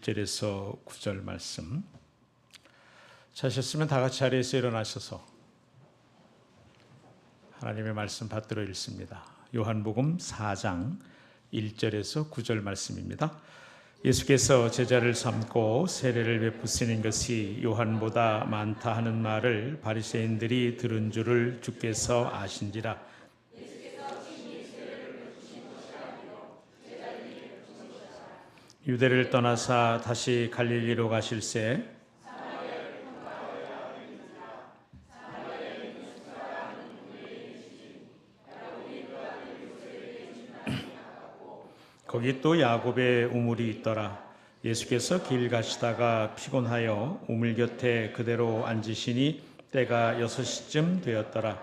1절에서 9절 말씀. 자셨으면 다 같이 자리에서 일어나셔서 하나님의 말씀 받들어 읽습니다. 요한복음 4장 1절에서 9절 말씀입니다. 예수께서 제자를 삼고 세례를 베푸시는 것이 요한보다 많다 하는 말을 바리새인들이 들은 줄을 주께서 아신지라. 유대를 떠나사 다시 갈릴리로 가실새 거기 또 야곱의 우물이 있더라. 예수께서 길 가시다가 피곤하여 우물 곁에 그대로 앉으시니 때가 6시쯤 되었더라.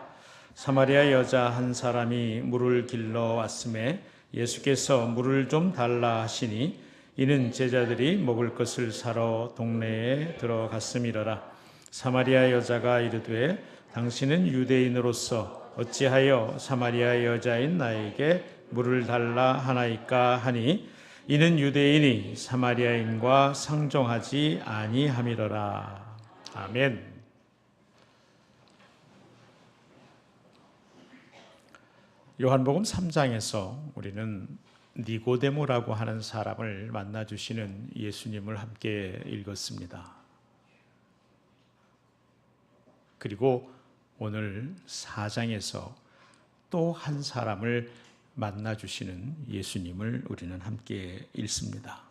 사마리아 여자 한 사람이 물을 길러 왔음에 예수께서 물을 좀 달라 하시니 이는 제자들이 먹을 것을 사러 동네에 들어갔음이러라. 사마리아 여자가 이르되 당신은 유대인으로서 어찌하여 사마리아 여자인 나에게 물을 달라 하나이까 하니 이는 유대인이 사마리아인과 상종하지 아니함이러라. 아멘. 요한복음 3장에서 우리는 니고데모라고 하는 사람을 만나주시는 예수님을 함께 읽었습니다. 그리고 오늘 4장에서 또 한 사람을 만나주시는 예수님을 우리는 함께 읽습니다.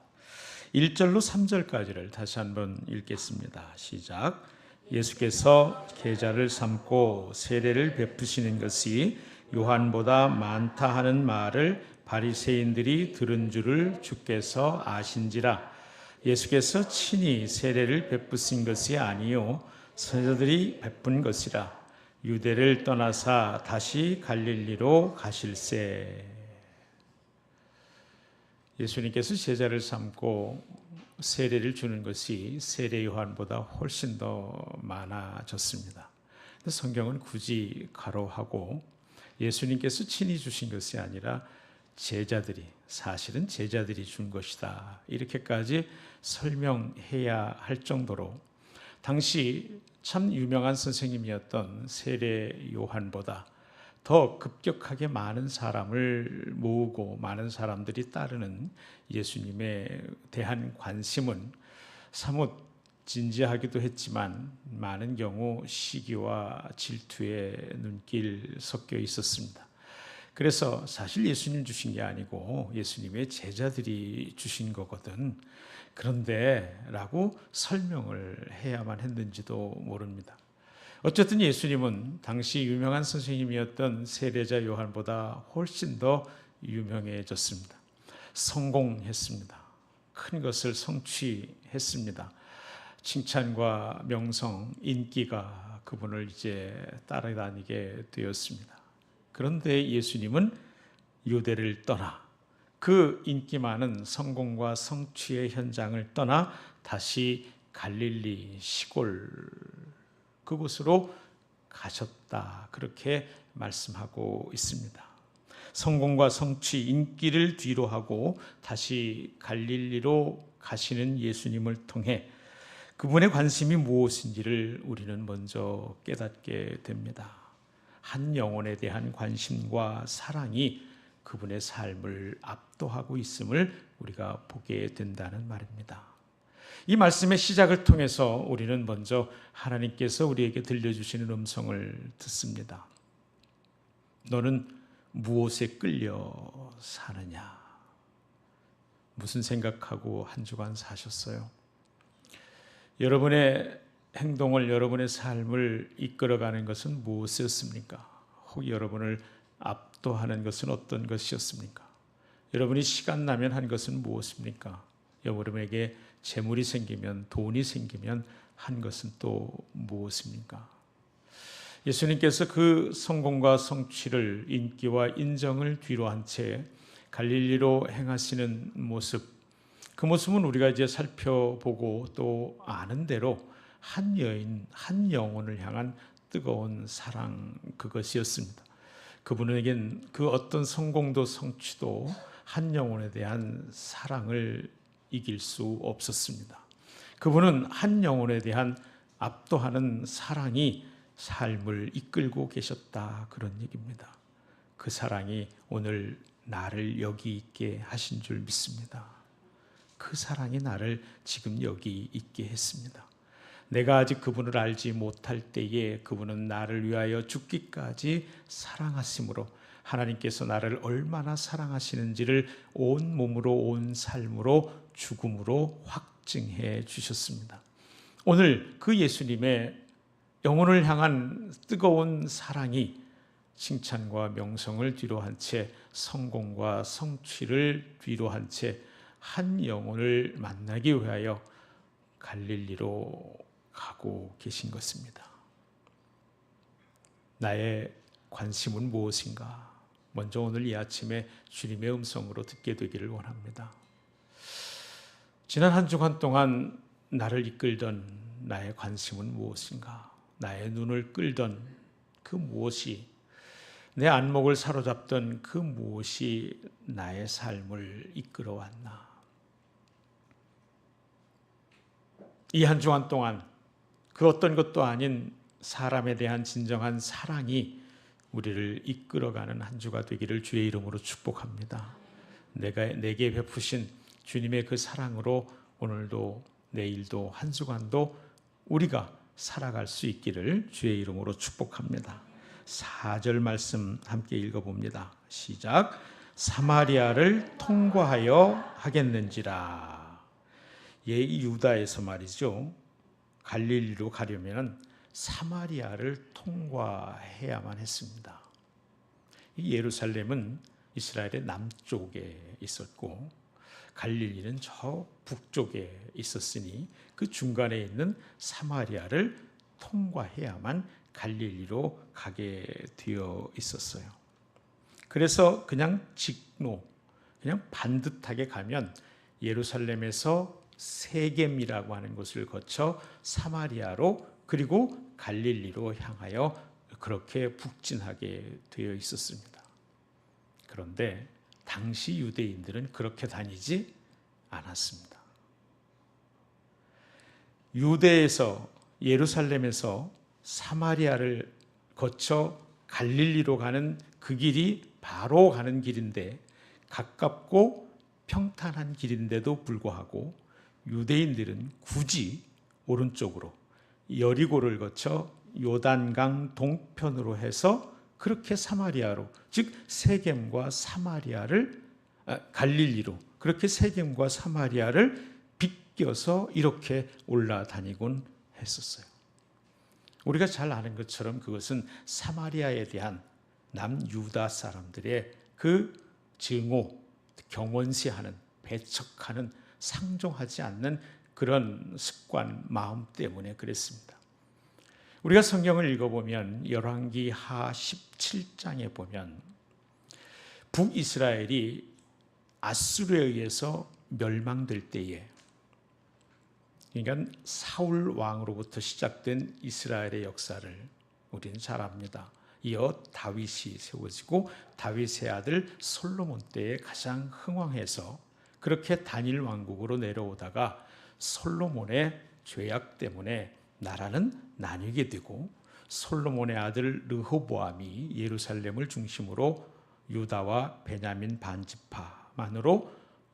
1절로 3절까지를 다시 한번 읽겠습니다. 시작. 예수께서 계자를 삼고 세례를 베푸시는 것이 요한보다 많다 하는 말을 바리새인들이 들은 줄을 주께서 아신지라. 예수께서 친히 세례를 베푸신 것이 아니요 선자들이 베푼 것이라. 유대를 떠나사 다시 갈릴리로 가실새. 예수님께서 제자를 삼고 세례를 주는 것이 세례 요한보다 훨씬 더 많아졌습니다. 성경은 굳이 가로하고 예수님께서 친히 주신 것이 아니라 사실은 제자들이 준 것이다, 이렇게까지 설명해야 할 정도로 당시 참 유명한 선생님이었던 세례 요한보다 더 급격하게 많은 사람을 모으고 많은 사람들이 따르는 예수님에 대한 관심은 사뭇 진지하기도 했지만 많은 경우 시기와 질투의 눈길 섞여 있었습니다. 그래서 사실 예수님 주신 게 아니고 예수님의 제자들이 주신 거거든, 그런데 라고 설명을 해야만 했는지도 모릅니다. 어쨌든 예수님은 당시 유명한 선생님이었던 세례자 요한보다 훨씬 더 유명해졌습니다. 성공했습니다. 큰 것을 성취했습니다. 칭찬과 명성, 인기가 그분을 이제 따라다니게 되었습니다. 그런데 예수님은 유대를 떠나 그 인기 많은 성공과 성취의 현장을 떠나 다시 갈릴리 시골 그곳으로 가셨다, 그렇게 말씀하고 있습니다. 성공과 성취, 인기를 뒤로 하고 다시 갈릴리로 가시는 예수님을 통해 그분의 관심이 무엇인지를 우리는 먼저 깨닫게 됩니다. 한 영혼에 대한 관심과 사랑이 그분의 삶을 압도하고 있음을 우리가 보게 된다는 말입니다. 이 말씀의 시작을 통해서 우리는 먼저 하나님께서 우리에게 들려주시는 음성을 듣습니다. 너는 무엇에 끌려 사느냐? 무슨 생각하고 한 주간 사셨어요? 여러분의 행동을, 여러분의 삶을 이끌어가는 것은 무엇이었습니까? 혹 여러분을 압도하는 것은 어떤 것이었습니까? 여러분이 시간 나면 한 것은 무엇입니까? 여러분에게 재물이 생기면, 돈이 생기면 한 것은 또 무엇입니까? 예수님께서 그 성공과 성취를, 인기와 인정을 뒤로 한 채 갈릴리로 행하시는 모습, 그 모습은 우리가 이제 살펴보고 또 아는 대로 한 여인, 한 영혼을 향한 뜨거운 사랑, 그것이었습니다. 그분에겐 그 어떤 성공도 성취도 한 영혼에 대한 사랑을 이길 수 없었습니다. 그분은 한 영혼에 대한 압도하는 사랑이 삶을 이끌고 계셨다, 그런 얘기입니다. 그 사랑이 오늘 나를 여기 있게 하신 줄 믿습니다. 그 사랑이 나를 지금 여기 있게 했습니다. 내가 아직 그분을 알지 못할 때에 그분은 나를 위하여 죽기까지 사랑하심으로 하나님께서 나를 얼마나 사랑하시는지를 온 몸으로 온 삶으로 죽음으로 확증해 주셨습니다. 오늘 그 예수님의 영혼을 향한 뜨거운 사랑이 칭찬과 명성을 뒤로 한 채 성공과 성취를 뒤로 한 채 한 영혼을 만나기 위하여 갈릴리로 가고 계신 것입니다. 나의 관심은 무엇인가? 먼저 오늘 이 아침에 주님의 음성으로 듣게 되기를 원합니다. 지난 한 주간 동안 나를 이끌던 나의 관심은 무엇인가? 나의 눈을 끌던 그 무엇이, 내 안목을 사로잡던 그 무엇이 나의 삶을 이끌어왔나? 이 한 주간 동안 그 어떤 것도 아닌 사람에 대한 진정한 사랑이 우리를 이끌어가는 한 주가 되기를 주의 이름으로 축복합니다. 내게 베푸신 주님의 그 사랑으로 오늘도 내일도 한 주간도 우리가 살아갈 수 있기를 주의 이름으로 축복합니다. 4절 말씀 함께 읽어봅니다. 시작. 사마리아를 통과하여 하겠는지라. 이 유다에서 말이죠, 갈릴리로 가려면 사마리아를 통과해야만 했습니다. 이 예루살렘은 이스라엘의 남쪽에 있었고 갈릴리는 저 북쪽에 있었으니 그 중간에 있는 사마리아를 통과해야만 갈릴리로 가게 되어 있었어요. 그래서 그냥 직로, 그냥 반듯하게 가면 예루살렘에서 세겜이라고 하는 곳을 거쳐 사마리아로 그리고 갈릴리로 향하여 그렇게 북진하게 되어 있었습니다. 그런데 당시 유대인들은 그렇게 다니지 않았습니다. 유대에서, 예루살렘에서 사마리아를 거쳐 갈릴리로 가는 그 길이 바로 가는 길인데, 가깝고 평탄한 길인데도 불구하고 유대인들은 굳이 오른쪽으로 여리고를 거쳐 요단강 동편으로 해서 그렇게 사마리아로, 즉 세겜과 갈릴리로 그렇게 세겜과 사마리아를 비껴서 이렇게 올라다니곤 했었어요. 우리가 잘 아는 것처럼 그것은 사마리아에 대한 남유다 사람들의 그 증오, 경원시하는, 배척하는, 상종하지 않는 그런 습관, 마음 때문에 그랬습니다. 우리가 성경을 읽어보면 열왕기 하 17장에 보면 북이스라엘이 아수르에 의해서 멸망될 때에, 그러니까 사울 왕으로부터 시작된 이스라엘의 역사를 우리는 잘 압니다. 이어 다윗이 세워지고 다윗의 아들 솔로몬 때에 가장 흥왕해서 그렇게 단일 왕국으로 내려오다가 솔로몬의 죄악 때문에 나라는 나뉘게 되고 솔로몬의 아들 르호보암이 예루살렘을 중심으로 유다와 베냐민 반지파만으로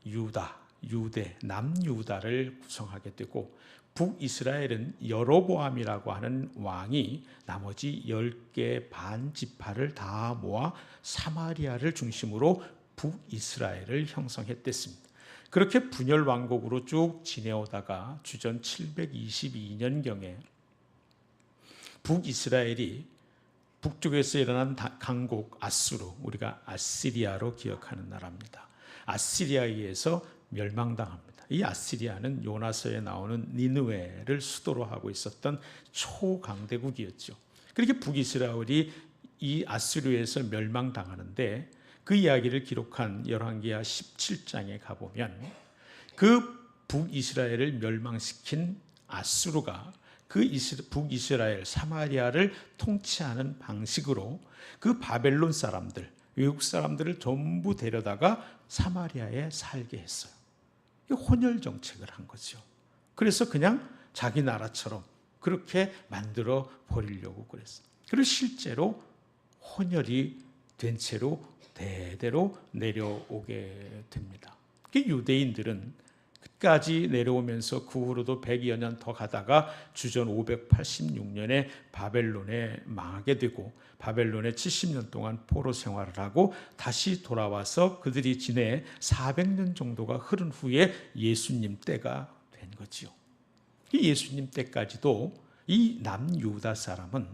유대, 남유다를 구성하게 되고 북이스라엘은 여로보암이라고 하는 왕이 나머지 10개 반지파를 다 모아 사마리아를 중심으로 북이스라엘을 형성했댔습니다. 그렇게 분열 왕국으로 쭉 지내오다가 주전 722년경에 북이스라엘이 북쪽에서 일어난 강국 아수르, 우리가 아시리아로 기억하는 나라입니다. 아시리아에 의해서 멸망당합니다. 이 아시리아는 요나서에 나오는 니느웨를 수도로 하고 있었던 초강대국이었죠. 그렇게 북이스라엘이 이 아수르에서 멸망당하는데 그 이야기를 기록한 열왕기하 17장에 가보면 그 북이스라엘을 멸망시킨 아수르가 그 북이스라엘 사마리아를 통치하는 방식으로 그 바벨론 사람들, 외국 사람들을 전부 데려다가 사마리아에 살게 했어요. 혼혈 정책을 한 거죠. 그래서 그냥 자기 나라처럼 그렇게 만들어 버리려고 그랬어요. 그리고 실제로 혼혈이 된 채로 대대로 내려오게 됩니다. 유대인들은 끝까지 내려오면서 그 후로도 100여 년 더 가다가 주전 586년에 바벨론에 망하게 되고 바벨론에 70년 동안 포로 생활을 하고 다시 돌아와서 그들이 지내 400년 정도가 흐른 후에 예수님 때가 된 거지요. 예수님 때까지도 이 남유다 사람은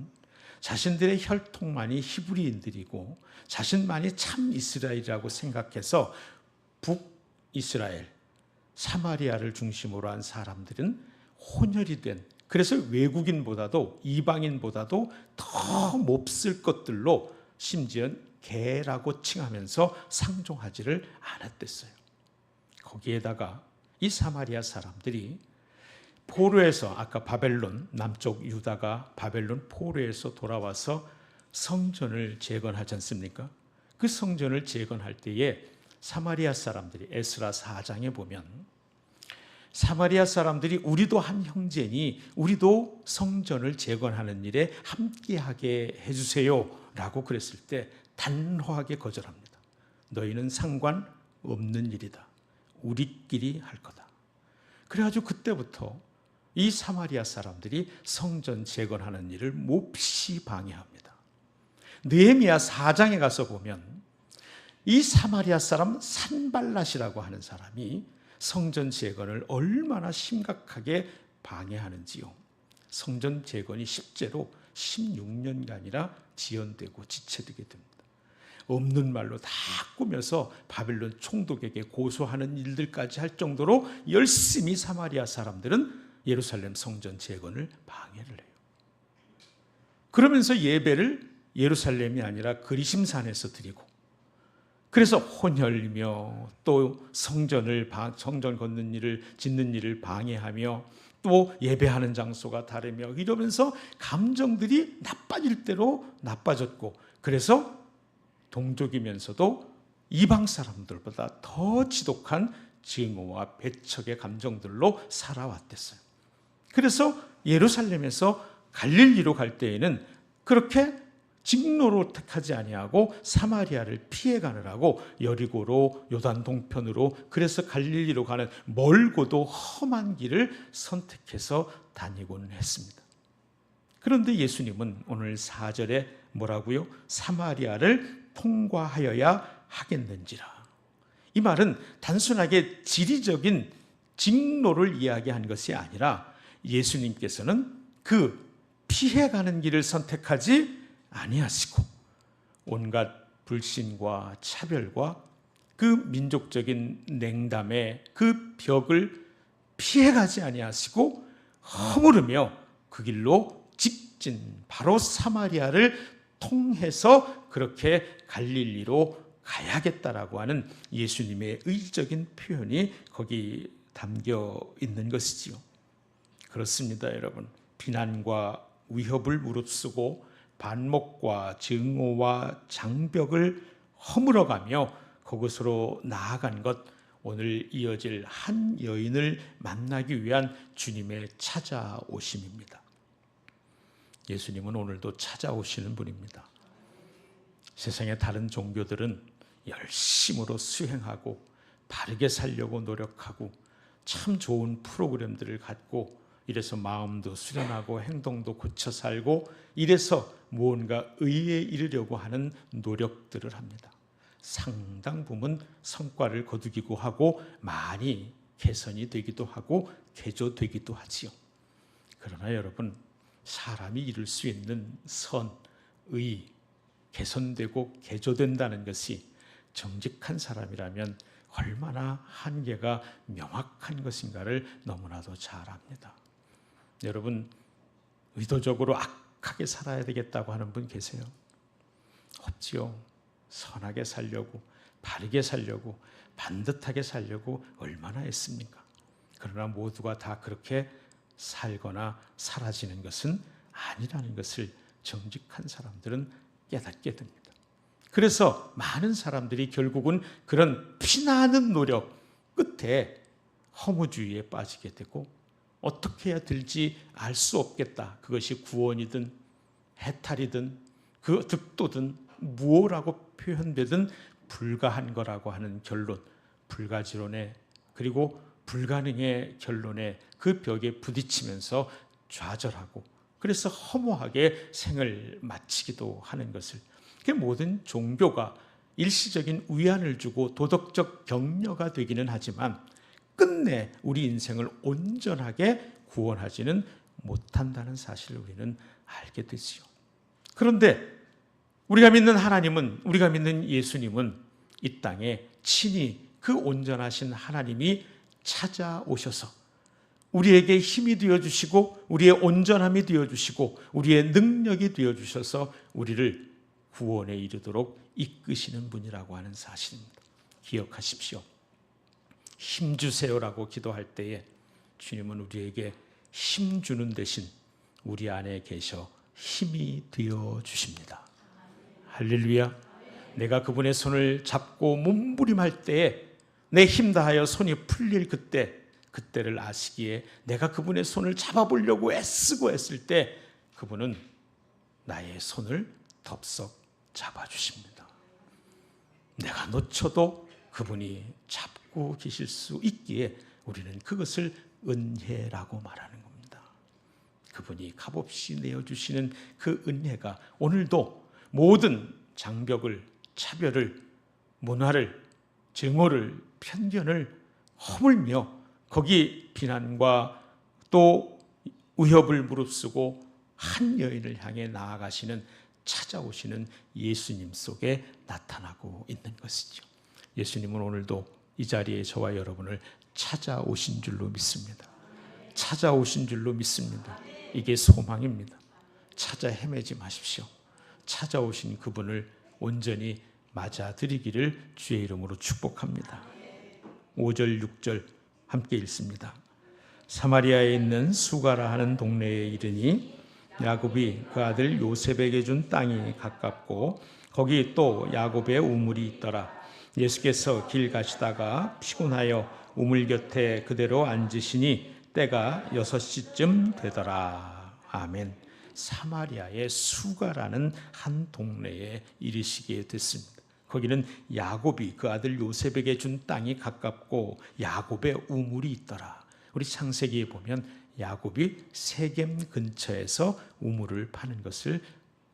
자신들의 혈통만이 히브리인들이고 자신만이 참 이스라엘이라고 생각해서 북이스라엘, 사마리아를 중심으로 한 사람들은 혼혈이 된, 그래서 외국인보다도 이방인보다도 더 몹쓸 것들로 심지어 개라고 칭하면서 상종하지를 않았댔어요. 거기에다가 이 사마리아 사람들이 포로에서, 아까 바벨론, 남쪽 유다가 바벨론 포로에서 돌아와서 성전을 재건하지 않습니까? 그 성전을 재건할 때에 사마리아 사람들이 에스라 4장에 보면 사마리아 사람들이 우리도 한 형제니 우리도 성전을 재건하는 일에 함께하게 해주세요 라고 그랬을 때 단호하게 거절합니다. 너희는 상관없는 일이다. 우리끼리 할 거다. 그래가지고 그때부터 이 사마리아 사람들이 성전 재건하는 일을 몹시 방해합니다. 느헤미야 4장에 가서 보면 이 사마리아 사람 산발랏이라고 하는 사람이 성전 재건을 얼마나 심각하게 방해하는지요. 성전 재건이 실제로 16년간이나 지연되고 지체되게 됩니다. 없는 말로 다 꾸며서 바벨론 총독에게 고소하는 일들까지 할 정도로 열심히 사마리아 사람들은 예루살렘 성전 재건을 방해를 해요. 그러면서 예배를 예루살렘이 아니라 그리심산에서 드리고, 그래서 혼혈이며 또 성전 걷는 일을, 짓는 일을 방해하며 또 예배하는 장소가 다르며 이러면서 감정들이 나빠질 대로 나빠졌고, 그래서 동족이면서도 이방 사람들보다 더 지독한 증오와 배척의 감정들로 살아왔댔어요. 그래서 예루살렘에서 갈릴리로 갈 때에는 그렇게 직로로 택하지 아니하고 사마리아를 피해 가느라고 여리고로 요단 동편으로, 그래서 갈릴리로 가는 멀고도 험한 길을 선택해서 다니곤 했습니다. 그런데 예수님은 오늘 4절에 뭐라고요? 사마리아를 통과하여야 하겠는지라. 이 말은 단순하게 지리적인 직로를 이야기한 것이 아니라 예수님께서는 그 피해가는 길을 선택하지 아니하시고 온갖 불신과 차별과 그 민족적인 냉담의 그 벽을 피해가지 아니하시고 허무르며 그 길로 직진 바로 사마리아를 통해서 그렇게 갈릴리로 가야겠다라고 하는 예수님의 의적인 표현이 거기 담겨 있는 것이지요. 그렇습니다, 여러분. 비난과 위협을 무릅쓰고 반목과 증오와 장벽을 허물어가며 그곳으로 나아간 것, 오늘 이어질 한 여인을 만나기 위한 주님의 찾아오심입니다. 예수님은 오늘도 찾아오시는 분입니다. 세상의 다른 종교들은 열심으로 수행하고 바르게 살려고 노력하고 참 좋은 프로그램들을 갖고 이래서 마음도 수련하고 행동도 고쳐 살고 이래서 무언가 의에 이르려고 하는 노력들을 합니다. 상당 부분 성과를 거두기도 하고 많이 개선이 되기도 하고 개조되기도 하지요. 그러나 여러분, 사람이 이룰 수 있는 선, 의, 개선되고 개조된다는 것이 정직한 사람이라면 얼마나 한계가 명확한 것인가를 너무나도 잘 압니다. 여러분, 의도적으로 악하게 살아야 되겠다고 하는 분 계세요? 없지요. 선하게 살려고, 바르게 살려고, 반듯하게 살려고 얼마나 애씁니까? 그러나 모두가 다 그렇게 살거나 사라지는 것은 아니라는 것을 정직한 사람들은 깨닫게 됩니다. 그래서 많은 사람들이 결국은 그런 피나는 노력 끝에 허무주의에 빠지게 되고 어떻게 해야 될지 알 수 없겠다. 그것이 구원이든 해탈이든 그 득도든 무엇라고 표현되든 불가한 거라고 하는 결론, 불가지론에 그리고 불가능의 결론에 그 벽에 부딪히면서 좌절하고 그래서 허무하게 생을 마치기도 하는 것을, 그 모든 종교가 일시적인 위안을 주고 도덕적 격려가 되기는 하지만 끝내 우리 인생을 온전하게 구원하지는 못한다는 사실을 우리는 알게 되지요. 그런데 우리가 믿는 하나님은, 우리가 믿는 예수님은 이 땅에 친히 그 온전하신 하나님이 찾아오셔서 우리에게 힘이 되어주시고 우리의 온전함이 되어주시고 우리의 능력이 되어주셔서 우리를 구원에 이르도록 이끄시는 분이라고 하는 사실입니다. 기억하십시오. 힘주세요라고 기도할 때에 주님은 우리에게 힘주는 대신 우리 안에 계셔 힘이 되어주십니다. 할렐루야. 내가 그분의 손을 잡고 몸부림할 때에 내 힘 다하여 손이 풀릴 그때를 아시기에 내가 그분의 손을 잡아보려고 애쓰고 했을 때 그분은 나의 손을 덥석 잡아주십니다. 내가 놓쳐도 그분이 잡고 계실 수 있기에 우리는 그것을 은혜라고 말하는 겁니다. 그분이 값없이 내어주시는 그 은혜가 오늘도 모든 장벽을, 차별을, 문화를, 증오를, 편견을 허물며 거기 비난과 또 위협을 무릅쓰고 한 여인을 향해 나아가시는, 찾아오시는 예수님 속에 나타나고 있는 것이죠. 예수님은 오늘도 이 자리에 저와 여러분을 찾아오신 줄로 믿습니다. 찾아오신 줄로 믿습니다. 이게 소망입니다. 찾아 헤매지 마십시오. 찾아오신 그분을 온전히 맞아들이기를 주의 이름으로 축복합니다. 5절 6절 함께 읽습니다. 사마리아에 있는 수가라 하는 동네에 이르니 야곱이 그 아들 요셉에게 준 땅이 가깝고 거기 또 야곱의 우물이 있더라. 예수께서 길 가시다가 피곤하여 우물 곁에 그대로 앉으시니 때가 6시쯤 되더라. 아멘. 사마리아의 수가라는 한 동네에 이르시게 됐습니다. 거기는 야곱이 그 아들 요셉에게 준 땅이 가깝고 야곱의 우물이 있더라. 우리 창세기에 보면 야곱이 세겜 근처에서 우물을 파는 것을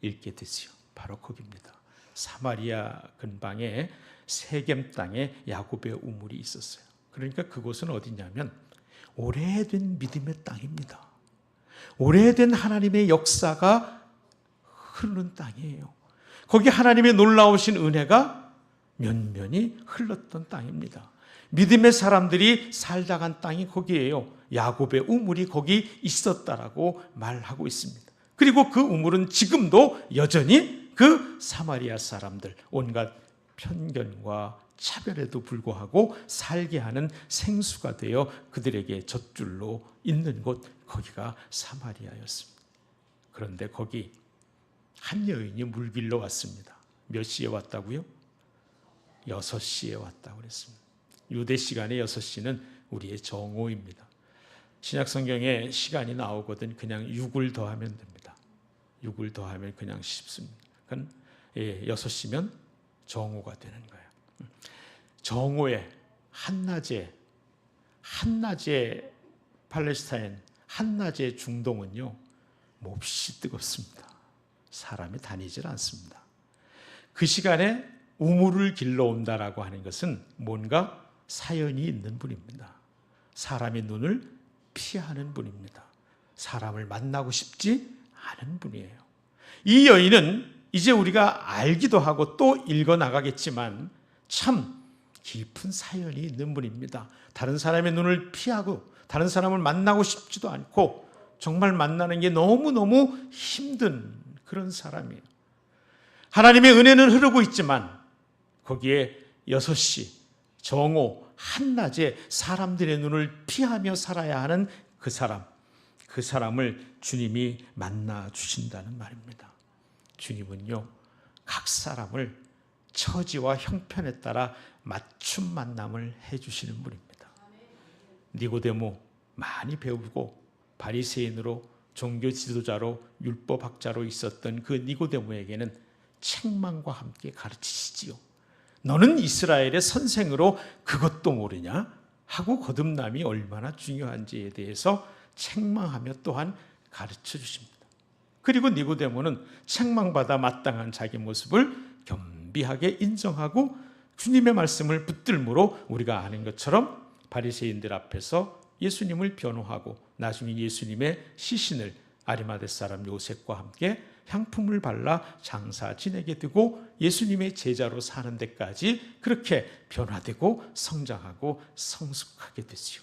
읽게 되지요. 바로 거기입니다. 사마리아 근방에 세겜 땅에 야곱의 우물이 있었어요. 그러니까 그곳은 어디냐면 오래된 믿음의 땅입니다. 오래된 하나님의 역사가 흐르는 땅이에요. 거기 하나님의 놀라우신 은혜가 면면이 흘렀던 땅입니다. 믿음의 사람들이 살다 간 땅이 거기에요. 야곱의 우물이 거기 있었다라고 말하고 있습니다. 그리고 그 우물은 지금도 여전히 그 사마리아 사람들, 온갖 편견과 차별에도 불구하고 살게 하는 생수가 되어 그들에게 젖줄로 있는 곳, 거기가 사마리아였습니다. 그런데 거기 한 여인이 물길로 왔습니다. 몇 시에 왔다고요? 6시에 왔다고 그랬습니다. 유대 시간의 6시는 우리의 정오입니다. 신약 성경에 시간이 나오거든 그냥 6을 더하면 됩니다. 6을 더하면 그냥 쉽습니다. 그러니까 6시면 정오가 되는 거예요. 정오에 한낮에 팔레스타인, 한낮의 중동은요 몹시 뜨겁습니다. 사람이 다니질 않습니다. 그 시간에 우물을 길러 온다라고 하는 것은 뭔가 사연이 있는 분입니다. 사람의 눈을 피하는 분입니다. 사람을 만나고 싶지 않은 분이에요. 이 여인은 이제 우리가 알기도 하고 또 읽어나가겠지만 참 깊은 사연이 있는 분입니다. 다른 사람의 눈을 피하고 다른 사람을 만나고 싶지도 않고 정말 만나는 게 너무너무 힘든 그런 사람이에요. 하나님의 은혜는 흐르고 있지만 거기에 6시 정오 한낮에 사람들의 눈을 피하며 살아야 하는 그 사람을 주님이 만나 주신다는 말입니다. 주님은요 각 사람을 처지와 형편에 따라 맞춤 만남을 해주시는 분입니다. 니고데모 많이 배우고 바리새인으로 종교 지도자로 율법학자로 있었던 그 니고데모에게는 책망과 함께 가르치시지요. 너는 이스라엘의 선생으로 그것도 모르냐? 하고 거듭남이 얼마나 중요한지에 대해서 책망하며 또한 가르쳐 주십니다. 그리고 니고데모는 책망받아 마땅한 자기 모습을 겸비하게 인정하고 주님의 말씀을 붙들므로 우리가 아는 것처럼 바리새인들 앞에서 예수님을 변호하고 나중에 예수님의 시신을 아리마대 사람 요셉과 함께 향품을 발라 장사 지내게 되고 예수님의 제자로 사는 데까지 그렇게 변화되고 성장하고 성숙하게 되지요.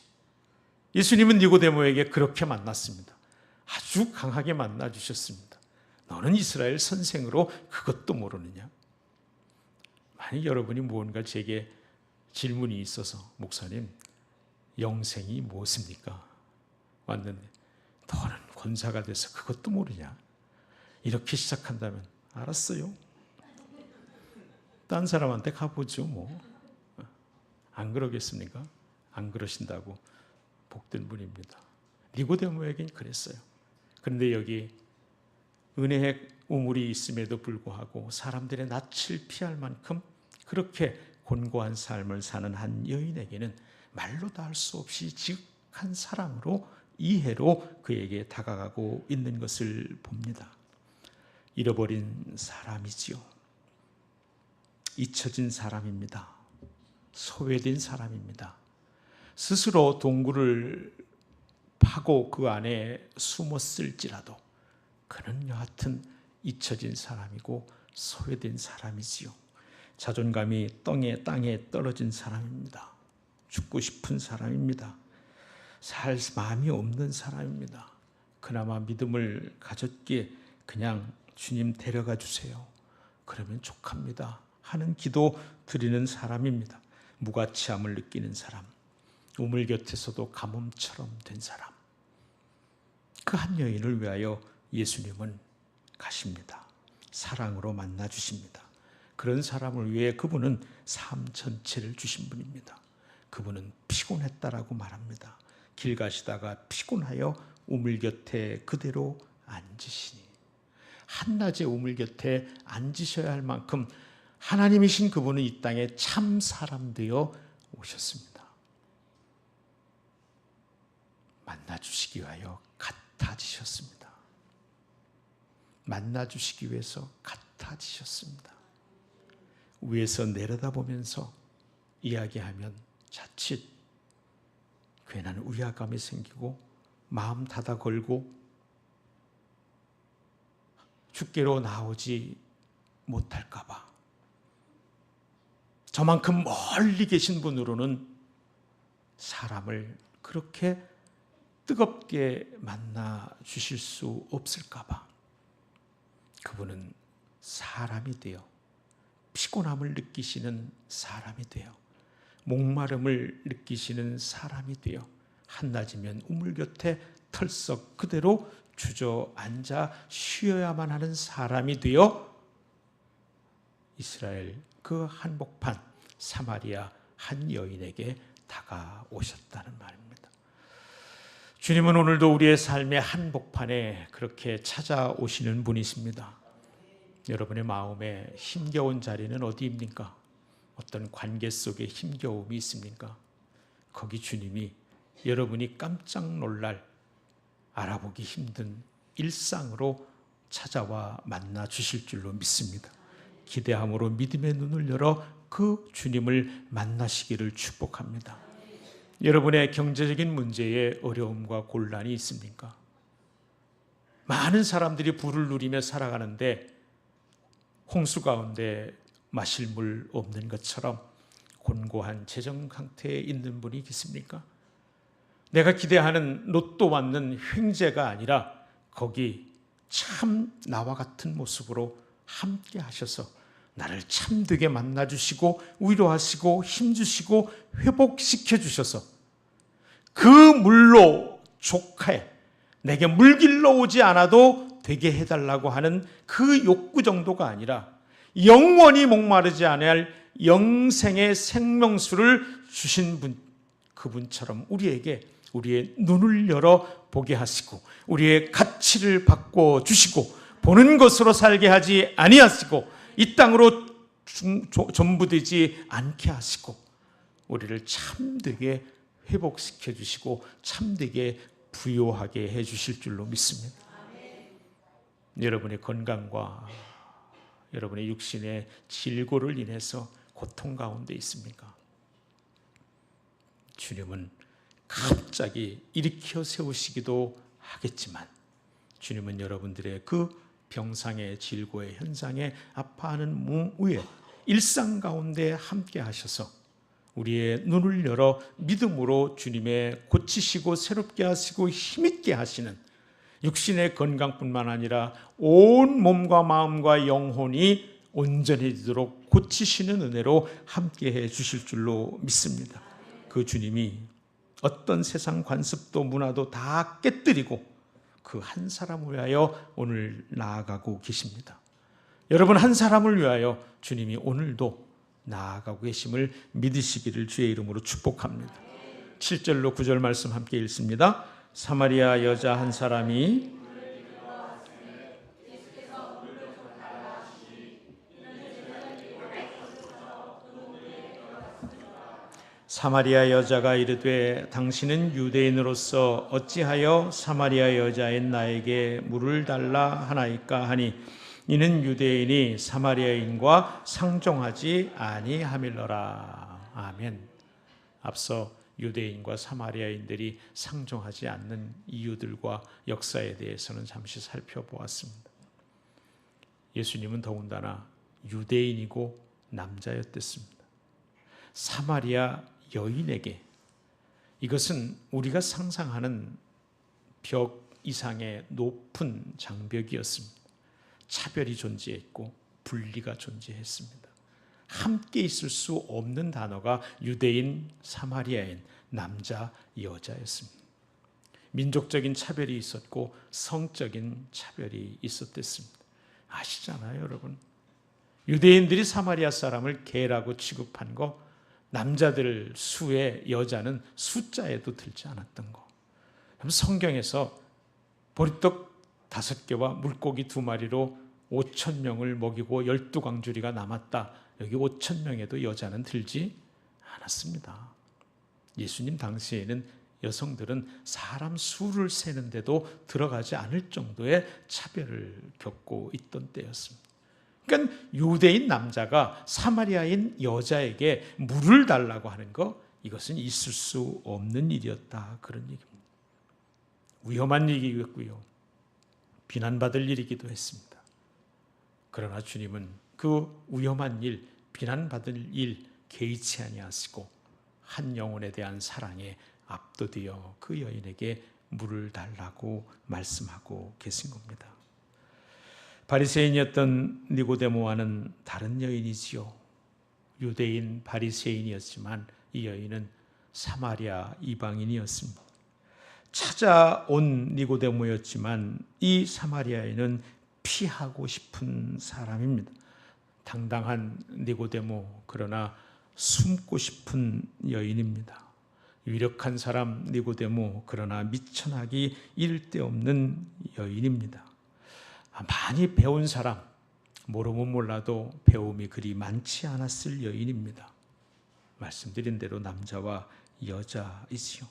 예수님은 니고데모에게 그렇게 만났습니다. 아주 강하게 만나 주셨습니다. 너는 이스라엘 선생으로 그것도 모르느냐? 만약 여러분이 무언가 제게 질문이 있어서 목사님 영생이 무엇입니까? 왔는데 너는 권사가 돼서 그것도 모르냐? 이렇게 시작한다면 알았어요. 딴 사람한테 가보죠 뭐. 안 그러겠습니까? 안 그러신다고 복된 분입니다. 니고데모에겐 그랬어요. 그런데 여기 은혜의 우물이 있음에도 불구하고 사람들의 낯을 피할 만큼 그렇게 곤고한 삶을 사는 한 여인에게는 말로 다 할 수 없이 지극한 사랑으로 이해로 그에게 다가가고 있는 것을 봅니다. 잃어버린 사람이지요. 잊혀진 사람입니다. 소외된 사람입니다. 스스로 동굴을 파고 그 안에 숨었을지라도 그는 여하튼 잊혀진 사람이고 소외된 사람이지요. 자존감이 땅에 떨어진 사람입니다. 죽고 싶은 사람입니다. 살 마음이 없는 사람입니다. 그나마 믿음을 가졌기에 그냥 주님 데려가 주세요. 그러면 족합니다. 하는 기도 드리는 사람입니다. 무가치함을 느끼는 사람, 우물 곁에서도 가뭄처럼 된 사람. 그 한 여인을 위하여 예수님은 가십니다. 사랑으로 만나 주십니다. 그런 사람을 위해 그분은 삶 전체를 주신 분입니다. 그분은 피곤했다라고 말합니다. 길 가시다가 피곤하여 우물 곁에 그대로 앉으시니, 한낮에 우물 곁에 앉으셔야 할 만큼 하나님이신 그분은 이 땅에 참 사람 되어 오셨습니다. 만나주시기 위하여 같아지셨습니다. 만나주시기 위해서 같아지셨습니다. 위에서 내려다보면서 이야기하면 자칫 괜한 우야감이 생기고 마음 닫아 걸고 주께로 나오지 못할까 봐, 저만큼 멀리 계신 분으로는 사람을 그렇게 뜨겁게 만나 주실 수 없을까 봐, 그분은 사람이 되어 피곤함을 느끼시는 사람이 되어 목마름을 느끼시는 사람이 되어 한낮이면 우물 곁에 털썩 그대로 주저앉아 쉬어야만 하는 사람이 되어 이스라엘 그 한복판 사마리아 한 여인에게 다가오셨다는 말입니다. 주님은 오늘도 우리의 삶의 한복판에 그렇게 찾아오시는 분이십니다. 여러분의 마음에 힘겨운 자리는 어디입니까? 어떤 관계 속에 힘겨움이 있습니까? 거기 주님이 여러분이 깜짝 놀랄, 알아보기 힘든 일상으로 찾아와 만나 주실 줄로 믿습니다. 기대함으로 믿음의 눈을 열어 그 주님을 만나시기를 축복합니다. 여러분의 경제적인 문제에 어려움과 곤란이 있습니까? 많은 사람들이 부를 누리며 살아가는데 홍수 가운데 마실 물 없는 것처럼 곤고한 재정 상태에 있는 분이 계십니까? 내가 기대하는 로또 맞는 횡재가 아니라 거기 참 나와 같은 모습으로 함께 하셔서 나를 참되게 만나주시고 위로하시고 힘주시고 회복시켜 주셔서 그 물로 족해 내게 물길러 오지 않아도 되게 해달라고 하는 그 욕구 정도가 아니라 영원히 목마르지 않을 영생의 생명수를 주신 분, 그분처럼 우리에게 우리의 눈을 열어 보게 하시고 우리의 가치를 바꿔 주시고 보는 것으로 살게 하지 아니하시고 이 땅으로 전부되지 않게 하시고 우리를 참되게 회복시켜 주시고 참되게 부요하게 해 주실 줄로 믿습니다. 여러분의 건강과 여러분의 육신의 질고를 인해서 고통 가운데 있습니까? 주님은 갑자기 일으켜 세우시기도 하겠지만 주님은 여러분들의 그 병상의 질고의 현상에 아파하는 몸 위에 일상 가운데 함께 하셔서 우리의 눈을 열어 믿음으로 주님의 고치시고 새롭게 하시고 힘있게 하시는 육신의 건강뿐만 아니라 온 몸과 마음과 영혼이 온전해지도록 고치시는 은혜로 함께해 주실 줄로 믿습니다. 그 주님이 어떤 세상 관습도 문화도 다 깨뜨리고 그 한 사람을 위하여 오늘 나아가고 계십니다. 여러분 한 사람을 위하여 주님이 오늘도 나아가고 계심을 믿으시기를 주의 이름으로 축복합니다. 7절로 9절 말씀 함께 읽습니다. 사마리아 여자 한 사람이 사마리아 여자가 이르되 당신은 유대인으로서 어찌하여 사마리아 여자인 나에게 물을 달라 하나이까 하니 이는 유대인이 사마리아인과 상종하지 아니함일러라. 아멘. 앞서 유대인과 사마리아인들이 상종하지 않는 이유들과 역사에 대해서는 잠시 살펴보았습니다. 예수님은 더군다나 유대인이고 남자였댔습니다. 사마리아 여인에게 이것은 우리가 상상하는 벽 이상의 높은 장벽이었습니다. 차별이 존재했고 분리가 존재했습니다. 함께 있을 수 없는 단어가 유대인, 사마리아인, 남자, 여자였습니다. 민족적인 차별이 있었고 성적인 차별이 있었댔습니다. 아시잖아요, 여러분. 유대인들이 사마리아 사람을 개라고 취급한 거, 남자들 수에 여자는 숫자에도 들지 않았던 거. 성경에서 보리떡 5개와 물고기 2마리로 5,000명을 먹이고 12광주리가 남았다. 여기 5,000명에도 여자는 들지 않았습니다. 예수님 당시에는 여성들은 사람 수를 세는데도 들어가지 않을 정도의 차별을 겪고 있던 때였습니다. 그러니까 유대인 남자가 사마리아인 여자에게 물을 달라고 하는 거, 이것은 있을 수 없는 일이었다, 그런 얘기입니다. 위험한 일이었고요, 비난받을 일이기도 했습니다. 그러나 주님은 그 위험한 일, 비난받을 일 개의치 아니하시고 한 영혼에 대한 사랑에 압도되어 그 여인에게 물을 달라고 말씀하고 계신 겁니다. 바리새인이었던 니고데모와는 다른 여인이지요. 유대인 바리새인이었지만 이 여인은 사마리아 이방인이었습니다. 찾아온 니고데모였지만 이 사마리아인은 피하고 싶은 사람입니다. 당당한 니고데모, 그러나 숨고 싶은 여인입니다. 유력한 사람 니고데모, 그러나 미천하기 일데없는 여인입니다. 많이 배운 사람, 모르면 몰라도 배움이 그리 많지 않았을 여인입니다. 말씀드린 대로 남자와 여자이지요.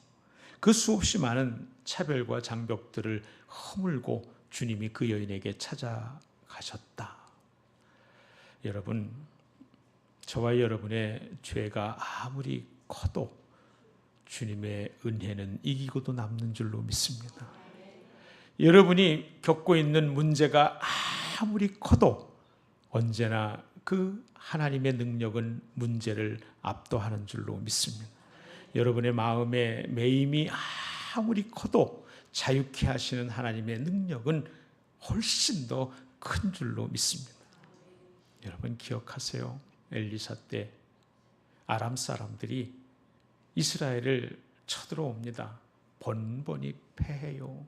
그 수없이 많은 차별과 장벽들을 허물고 주님이 그 여인에게 찾아가셨다. 여러분, 저와 여러분의 죄가 아무리 커도 주님의 은혜는 이기고도 남는 줄로 믿습니다. 여러분이 겪고 있는 문제가 아무리 커도 언제나 그 하나님의 능력은 문제를 압도하는 줄로 믿습니다. 여러분의 마음의 매임이 아무리 커도 자유케 하시는 하나님의 능력은 훨씬 더 큰 줄로 믿습니다. 여러분 기억하세요. 엘리사 때 아람 사람들이 이스라엘을 쳐들어옵니다. 번번이 패해요.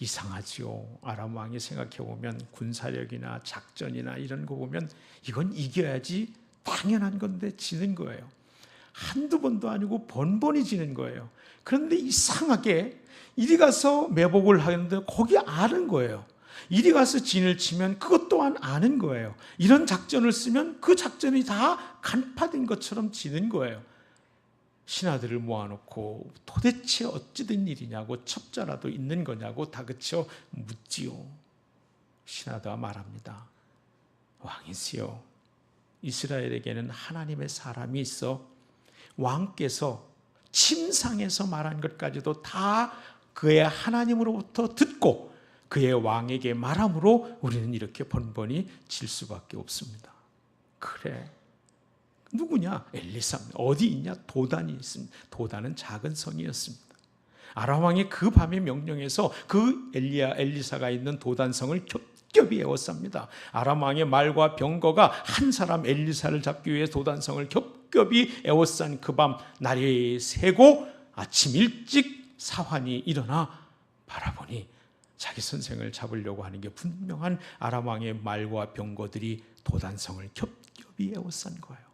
이상하지요. 아람 왕이 생각해보면 군사력이나 작전이나 이런 거 보면 이건 이겨야지 당연한 건데 지는 거예요. 한두 번도 아니고 번번이 지는 거예요. 그런데 이상하게 이리 가서 매복을 하는데 거기 아는 거예요. 이리 가서 진을 치면 그것 또한 아는 거예요. 이런 작전을 쓰면 그 작전이 다 간파된 것처럼 지는 거예요. 신하들을 모아놓고 도대체 어찌 된 일이냐고, 첩자라도 있는 거냐고 다그쳐 묻지요. 신하가 말합니다. 왕이시여, 이스라엘에게는 하나님의 사람이 있어 왕께서 침상에서 말한 것까지도 다 그의 하나님으로부터 듣고 그의 왕에게 말함으로 우리는 이렇게 번번이 질 수밖에 없습니다. 그래, 누구냐? 엘리사입니다. 어디 있냐? 도단이 있습니다. 도단은 작은 성이었습니다. 아람 왕이 그 밤에 명령해서 그 엘리사가 있는 도단성을 겹겹이 에워쌉니다. 아람 왕의 말과 병거가 한 사람 엘리사를 잡기 위해 도단성을 겹겹이 에워싼 그 밤, 날이 새고 아침 일찍 사환이 일어나 바라보니 자기 선생을 잡으려고 하는 게 분명한 아람 왕의 말과 병거들이 도단성을 겹겹이 에워싼 거예요.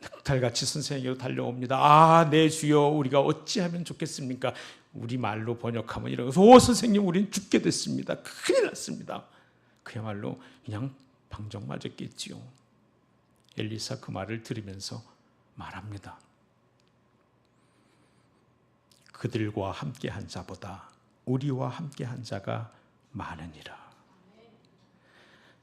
늑탈같이 선생에게로 달려옵니다. 아, 내 주여, 우리가 어찌하면 좋겠습니까? 우리 말로 번역하면 이러면서, 오 선생님, 우린 죽게 됐습니다. 큰일 났습니다. 그야말로 그냥 방정 맞았겠지요. 엘리사 그 말을 들으면서 말합니다. 그들과 함께한 자보다 우리와 함께한 자가 많으니라.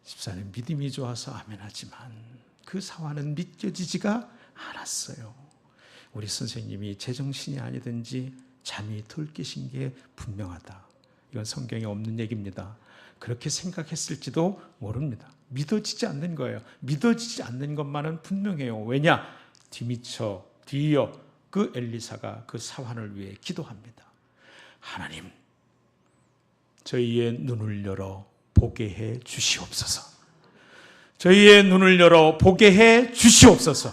집사님 믿음이 좋아서 아멘하지만 그 사화는 믿겨지지가 않았어요. 우리 선생님이 제정신이 아니든지 잠이 덜 깨신 게 분명하다. 이건 성경에 없는 얘기입니다. 그렇게 생각했을지도 모릅니다. 믿어지지 않는 거예요. 믿어지지 않는 것만은 분명해요. 왜냐? 뒤이어 그 엘리사가 그 사환을 위해 기도합니다. 하나님, 저희의 눈을 열어 보게 해 주시옵소서. 저희의 눈을 열어 보게 해 주시옵소서.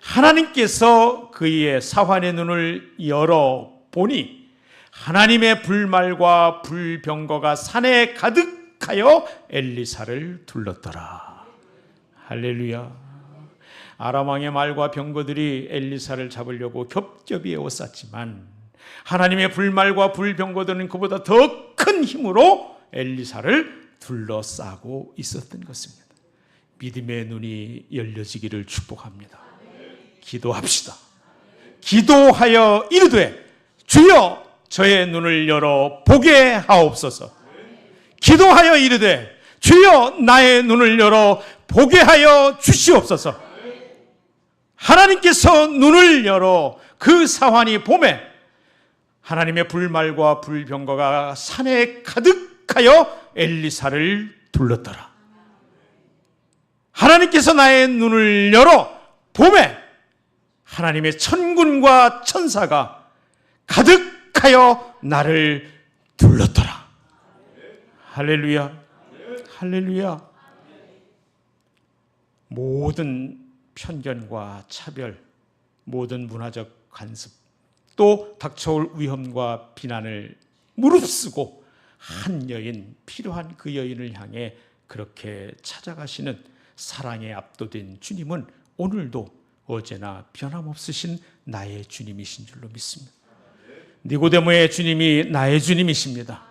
하나님께서 그의 사환의 눈을 열어 보니 하나님의 불말과 불병거가 산에 가득하여 엘리사를 둘렀더라. 할렐루야. 아람 왕의 말과 병거들이 엘리사를 잡으려고 겹겹이 에워쌌지만 하나님의 불말과 불병거들은 그보다 더 큰 힘으로 엘리사를 둘러싸고 있었던 것입니다. 믿음의 눈이 열려지기를 축복합니다. 기도합시다. 기도하여 이르되 주여 저의 눈을 열어 보게 하옵소서. 기도하여 이르되 주여 나의 눈을 열어 보게 하여 주시옵소서. 하나님께서 눈을 열어 그 사환이 봄에 하나님의 불말과 불병거가 산에 가득하여 엘리사를 둘렀더라. 하나님께서 나의 눈을 열어 봄에 하나님의 천군과 천사가 가득하여 나를 둘렀더라. 할렐루야. 할렐루야. 모든 편견과 차별, 모든 문화적 간섭, 또 닥쳐올 위험과 비난을 무릅쓰고 한 여인, 필요한 그 여인을 향해 그렇게 찾아가시는 사랑에 압도된 주님은 오늘도 어제나 변함없으신 나의 주님이신 줄로 믿습니다. 니고데모의 주님이 나의 주님이십니다.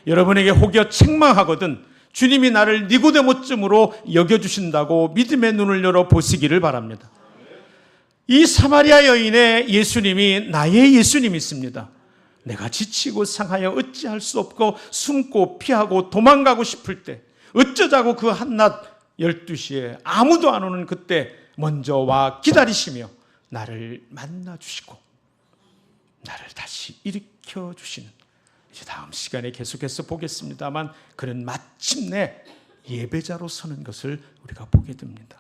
여러분에게 혹여 책망하거든 주님이 나를 니고데모쯤으로 여겨주신다고 믿음의 눈을 열어 보시기를 바랍니다. 이 사마리아 여인의 예수님이 나의 예수님이십니다. 내가 지치고 상하여 어찌할 수 없고 숨고 피하고 도망가고 싶을 때, 어쩌자고 그 한낮 12시에 아무도 안 오는 그때 먼저 와 기다리시며 나를 만나주시고 나를 다시 일으켜 주시는, 이제 다음 시간에 계속해서 보겠습니다만 그는 마침내 예배자로 서는 것을 우리가 보게 됩니다.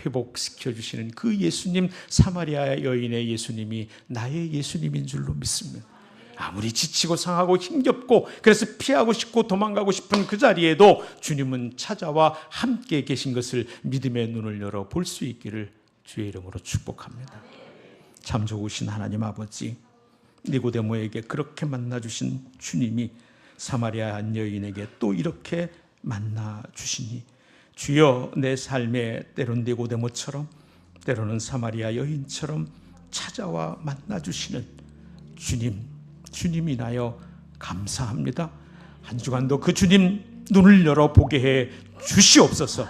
회복시켜 주시는 그 예수님, 사마리아 여인의 예수님이 나의 예수님인 줄로 믿습니다. 아무리 지치고 상하고 힘겹고 그래서 피하고 싶고 도망가고 싶은 그 자리에도 주님은 찾아와 함께 계신 것을 믿음의 눈을 열어 볼 수 있기를 주의 이름으로 축복합니다. 참 좋으신 하나님 아버지, 니고데모에게 그렇게 만나주신 주님이 사마리아 한 여인에게 또 이렇게 만나주시니 주여 내 삶에 때론 니고데모처럼 때로는 사마리아 여인처럼 찾아와 만나주시는 주님 인하여 감사합니다. 한 주간도 그 주님 눈을 열어 보게 해 주시옵소서.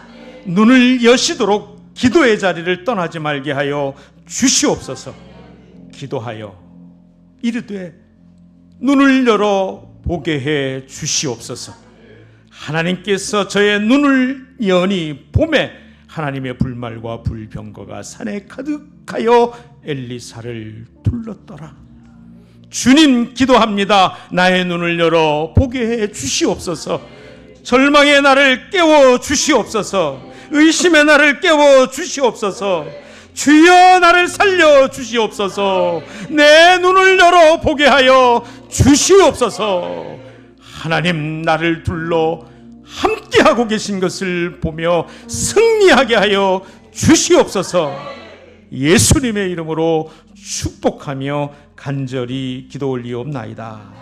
눈을 여시도록 기도의 자리를 떠나지 말게 하여 주시옵소서. 기도하여 이르되 눈을 열어 보게 해 주시옵소서. 하나님께서 저의 눈을 여니 봄에 하나님의 불말과 불병거가 산에 가득하여 엘리사를 둘렀더라. 주님 기도합니다. 나의 눈을 열어 보게 해 주시옵소서. 절망의 나를 깨워 주시옵소서. 의심의 나를 깨워 주시옵소서. 주여 나를 살려 주시옵소서. 내 눈을 열어 보게 하여 주시옵소서. 하나님 나를 둘러 함께하고 계신 것을 보며 승리하게 하여 주시옵소서. 예수님의 이름으로 축복하며 간절히 기도 올리옵나이다.